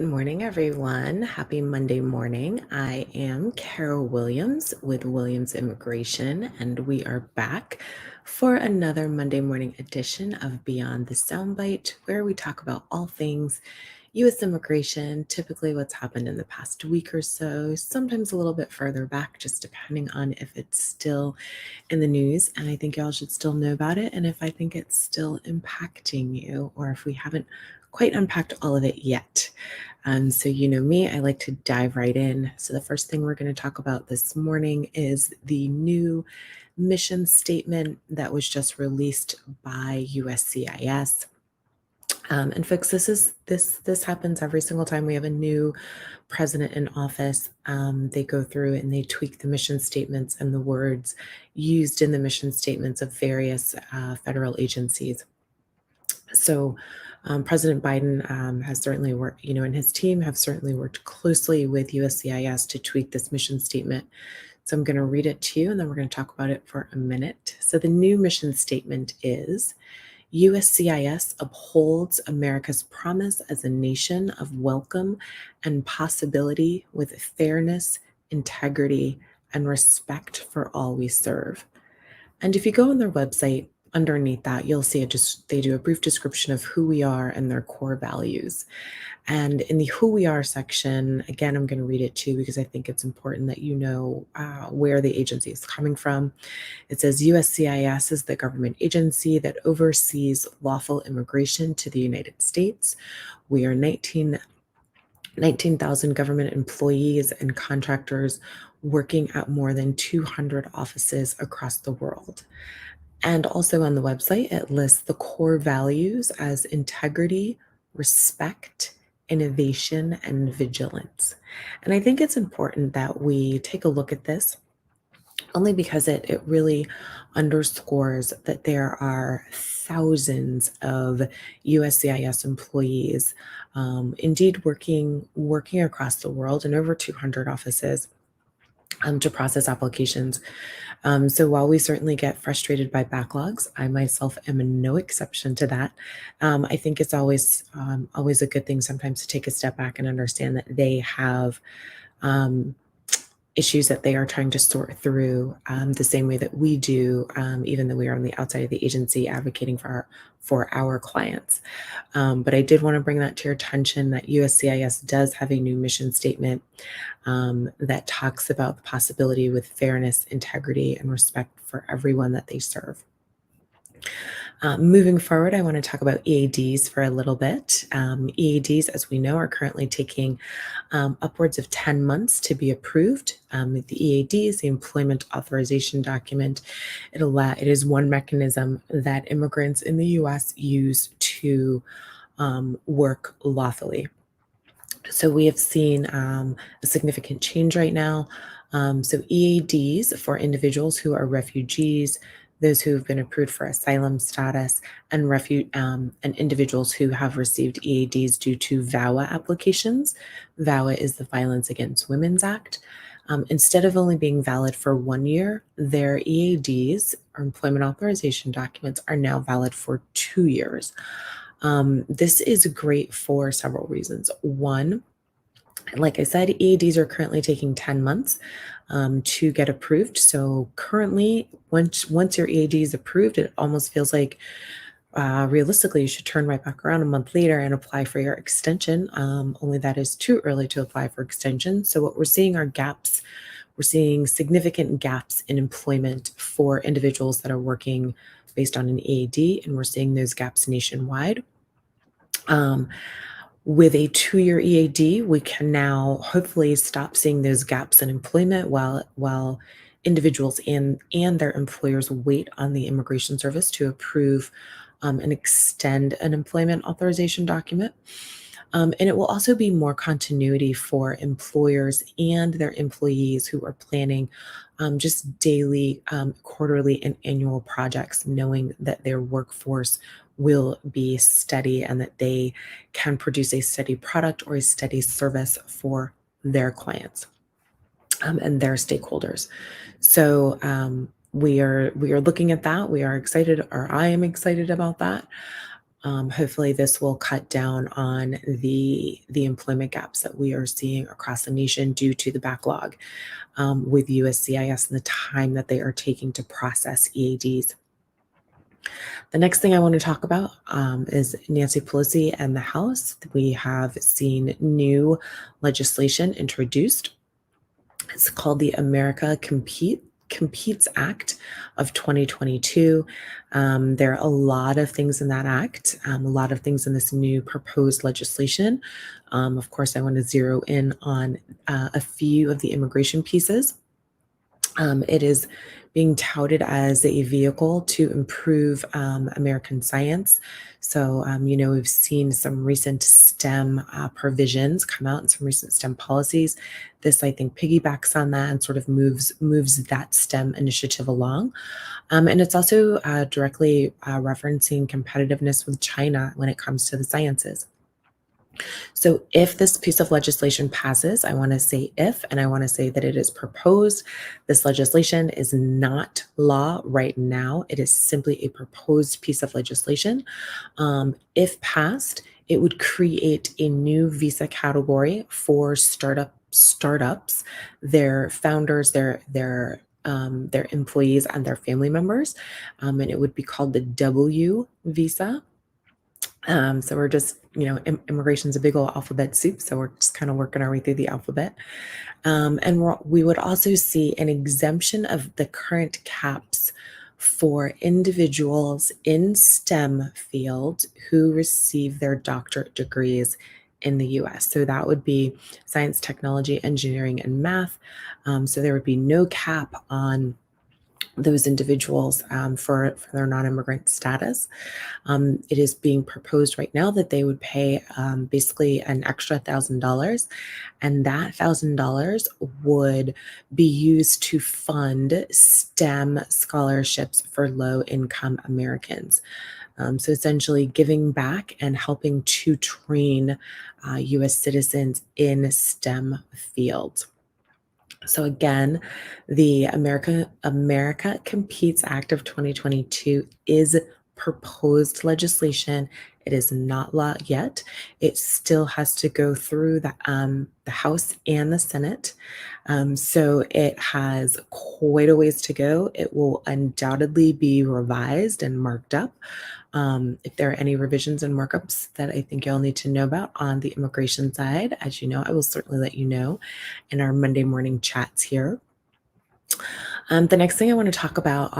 morning, everyone. Happy Monday morning. I am Carol Williams with Williams Immigration, and we are back for another Monday morning edition of Beyond the Soundbite, where we talk about all things U.S. immigration, typically what's happened in the past week or so, sometimes a little bit further back, just depending on if it's still in the news. And I think y'all should still know about it, and if I think it's still impacting you, or if we haven't quite unpacked all of it yet. So you know me, I like to dive right in. So the first thing we're going to talk about this morning is the new mission statement that was just released by USCIS. And folks, this happens every single time we have a new president in office. They go through and they tweak the mission statements and the words used in the mission statements of various federal agencies. So President Biden has certainly worked, and his team have certainly worked closely with USCIS to tweak this mission statement. So I'm going to read it to you, and then we're going to talk about it for a minute. So the new mission statement is: USCIS upholds America's promise as a nation of welcome and possibility with fairness, integrity, and respect for all we serve. And if you go on their website, underneath that, you'll see they do a brief description of who we are and their core values. And in the who we are section, again, I'm going to read it too, because I think it's important that you know where the agency is coming from. It says USCIS is the government agency that oversees lawful immigration to the United States. We are 19,000 government employees and contractors working at more than 200 offices across the world. And also on the website, it lists the core values as integrity, respect, innovation, and vigilance. And I think it's important that we take a look at this, only because it really underscores that there are thousands of USCIS employees, indeed working across the world in over 200 offices to process applications. So while we certainly get frustrated by backlogs, I myself am no exception to that. I think it's always a good thing sometimes to take a step back and understand that they have issues that they are trying to sort through the same way that we do, even though we are on the outside of the agency advocating for our clients. But I did want to bring that to your attention that USCIS does have a new mission statement that talks about the possibility with fairness, integrity, and respect for everyone that they serve. Moving forward, I want to talk about EADs for a little bit. EADs, as we know, are currently taking upwards of 10 months to be approved. The EAD is the Employment Authorization Document. It is one mechanism that immigrants in the U.S. use to work lawfully. So we have seen a significant change right now. So EADs for individuals who are refugees, those who have been approved for asylum status, and individuals who have received EADs due to VAWA applications. VAWA is the Violence Against Women's Act. Instead of only being valid for 1 year, their EADs, or employment authorization documents, are now valid for 2 years. This is great for several reasons. One, like I said, EADs are currently taking 10 months to get approved. So currently, once your EAD is approved, it almost feels like realistically you should turn right back around a month later and apply for your extension. Only that is too early to apply for extension. So what we're seeing are gaps. We're seeing significant gaps in employment for individuals that are working based on an EAD, and we're seeing those gaps nationwide. With a 2-year EAD, we can now hopefully stop seeing those gaps in employment while individuals and their employers wait on the Immigration Service to approve and extend an employment authorization document. And it will also be more continuity for employers and their employees who are planning just daily, quarterly, and annual projects, knowing that their workforce will be steady and that they can produce a steady product or a steady service for their clients and their stakeholders. So we are looking at that. We are excited, or I am excited about that. Hopefully this will cut down on the employment gaps that we are seeing across the nation due to the backlog with USCIS and the time that they are taking to process EADs. The next thing I want to talk about is Nancy Pelosi and the House. We have seen new legislation introduced. It's called the Competes Act of 2022. There are a lot of things in that act, a lot of things in this new proposed legislation. Of course, I want to zero in on a few of the immigration pieces. It is being touted as a vehicle to improve American science. So, we've seen some recent STEM provisions come out and some recent STEM policies. This, I think, piggybacks on that and sort of moves that STEM initiative along. And it's also directly referencing competitiveness with China when it comes to the sciences. So if this piece of legislation passes, I want to say if, and I want to say that it is proposed. This legislation is not law right now. It is simply a proposed piece of legislation. If passed, it would create a new visa category for startups, their founders, their employees and their family members. And it would be called the W visa. So we're just, immigration's a big old alphabet soup. So we're just kind of working our way through the alphabet. And we would also see an exemption of the current caps for individuals in STEM fields who receive their doctorate degrees in the US. So that would be science, technology, engineering, and math. So there would be no cap on those individuals for their non-immigrant status. It is being proposed right now that they would pay basically an extra $1,000, and that $1,000 would be used to fund STEM scholarships for low-income Americans. So essentially giving back and helping to train U.S. citizens in STEM fields. So again, the America Competes Act of 2022 is proposed legislation. It is not law yet. It still has to go through the House and the Senate. So it has quite a ways to go. It will undoubtedly be revised and marked up. If there are any revisions and markups that I think you'll need to know about on the immigration side, as you know, I will certainly let you know in our Monday morning chats here. The next thing I want to talk about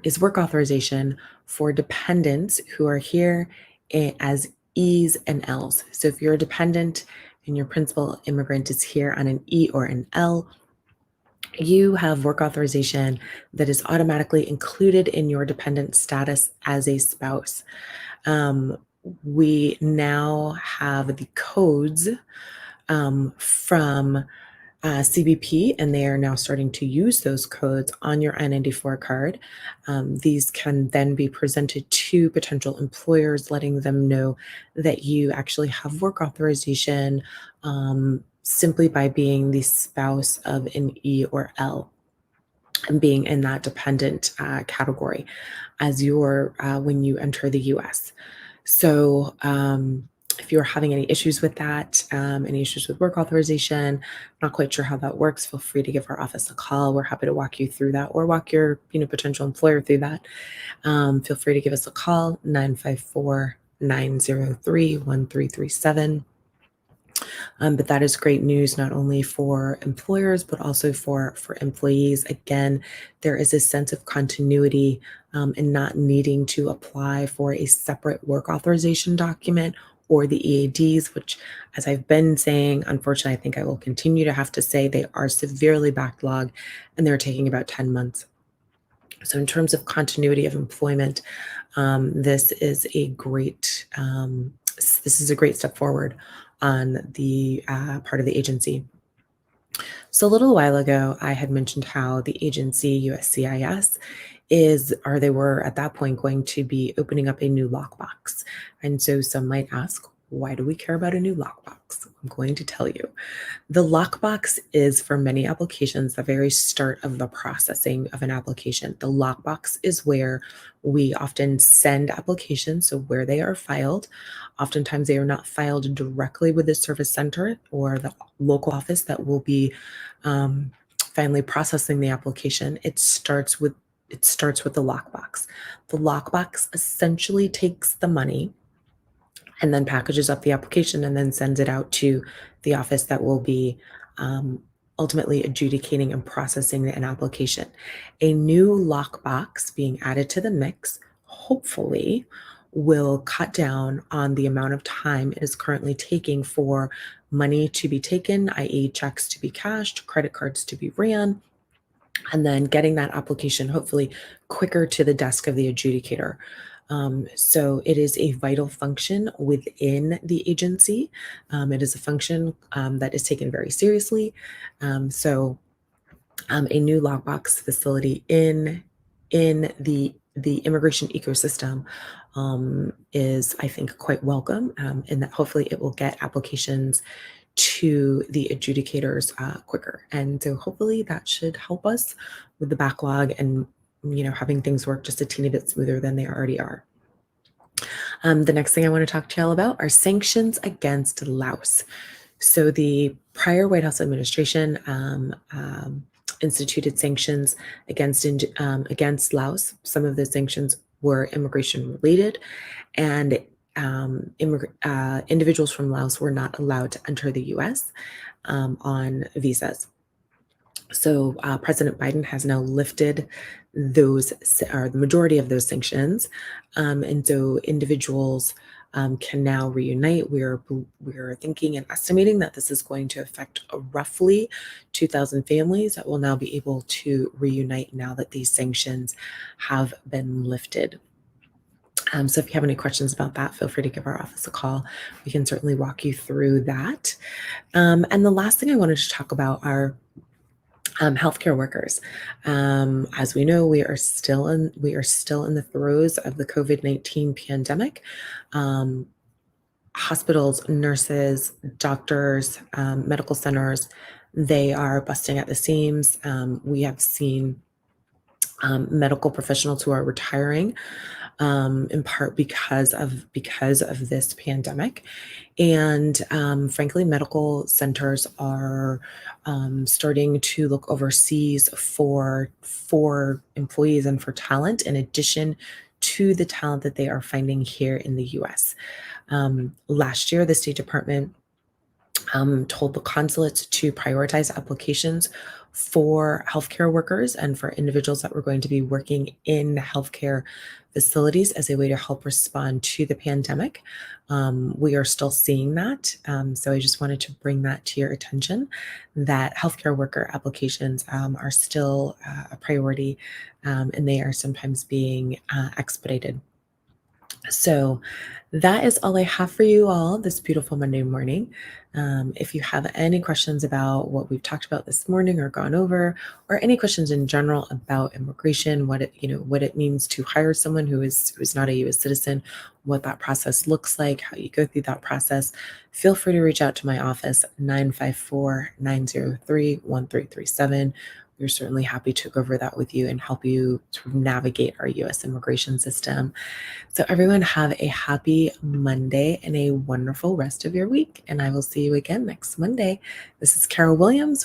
is work authorization for dependents who are here as E's and L's. So if you're a dependent and your principal immigrant is here on an E or an L, you have work authorization that is automatically included in your dependent status as a spouse. We now have the codes from CBP, and they are now starting to use those codes on your I-94 card. These can then be presented to potential employers, letting them know that you actually have work authorization simply by being the spouse of an E or L and being in that dependent category as when you enter the US. So if you're having any issues with that, any issues with work authorization, not quite sure how that works, feel free to give our office a call. We're happy to walk you through that or walk your potential employer through that. Feel free to give us a call, 954-903-1337. But that is great news, not only for employers, but also for employees. Again, there is a sense of continuity in not needing to apply for a separate work authorization document or the EADs, which, as I've been saying, unfortunately, I think I will continue to have to say they are severely backlogged and they're taking about 10 months. So in terms of continuity of employment, this is a great step forward on the part of the agency. So a little while ago, I had mentioned how the agency, USCIS, they were at that point going to be opening up a new lockbox. And so some might ask, Why do we care about a new lockbox? I'm going to tell you. The lockbox is, for many applications, the very start of the processing of an application. The lockbox is where we often send applications, so where they are filed. Oftentimes, they are not filed directly with the service center or the local office that will be finally processing the application. It starts with the lockbox. The lockbox essentially takes the money and then packages up the application and then sends it out to the office that will be ultimately adjudicating and processing an application. A new lockbox being added to the mix, hopefully, will cut down on the amount of time it is currently taking for money to be taken, i.e., checks to be cashed, credit cards to be ran, and then getting that application hopefully quicker to the desk of the adjudicator. So it is a vital function within the agency. It is a function that is taken very seriously. A new lockbox facility in the immigration ecosystem is, I think, quite welcome, in that hopefully it will get applications to the adjudicators quicker. And so hopefully that should help us with the backlog and having things work just a teeny bit smoother than they already are. The next thing I want to talk to y'all about are sanctions against Laos. So the prior White House administration instituted sanctions against Laos. Some of those sanctions were immigration related, and individuals from Laos were not allowed to enter the U.S. On visas. So President Biden has now lifted those, or the majority of those sanctions, and so individuals can now reunite. We're thinking and estimating that this is going to affect roughly 2,000 families that will now be able to reunite now that these sanctions have been lifted. So if you have any questions about that, feel free to give our office a call. We can certainly walk you through that. And the last thing I wanted to talk about are healthcare workers. As we know, we are still in the throes of the COVID-19 pandemic. Hospitals, nurses, doctors, medical centers, they are busting at the seams. We have seen medical professionals who are retiring, in part because of this pandemic. And frankly, medical centers are starting to look overseas for employees and for talent, in addition to the talent that they are finding here in the U.S. Last year, the State Department told the consulates to prioritize applications for healthcare workers and for individuals that were going to be working in healthcare facilities as a way to help respond to the pandemic. We are still seeing that. So I just wanted to bring that to your attention, that healthcare worker applications are still a priority, and they are sometimes being expedited. So that is all I have for you all this beautiful Monday morning. If you have any questions about what we've talked about this morning or gone over, or any questions in general about immigration, what it means to hire someone who is not a U.S. citizen, what that process looks like, how you go through that process, feel free to reach out to my office, 954-903-1337. We're certainly happy to go over that with you and help you to navigate our U.S. immigration system. So everyone, have a happy Monday and a wonderful rest of your week. And I will see you again next Monday. This is Carol Williams with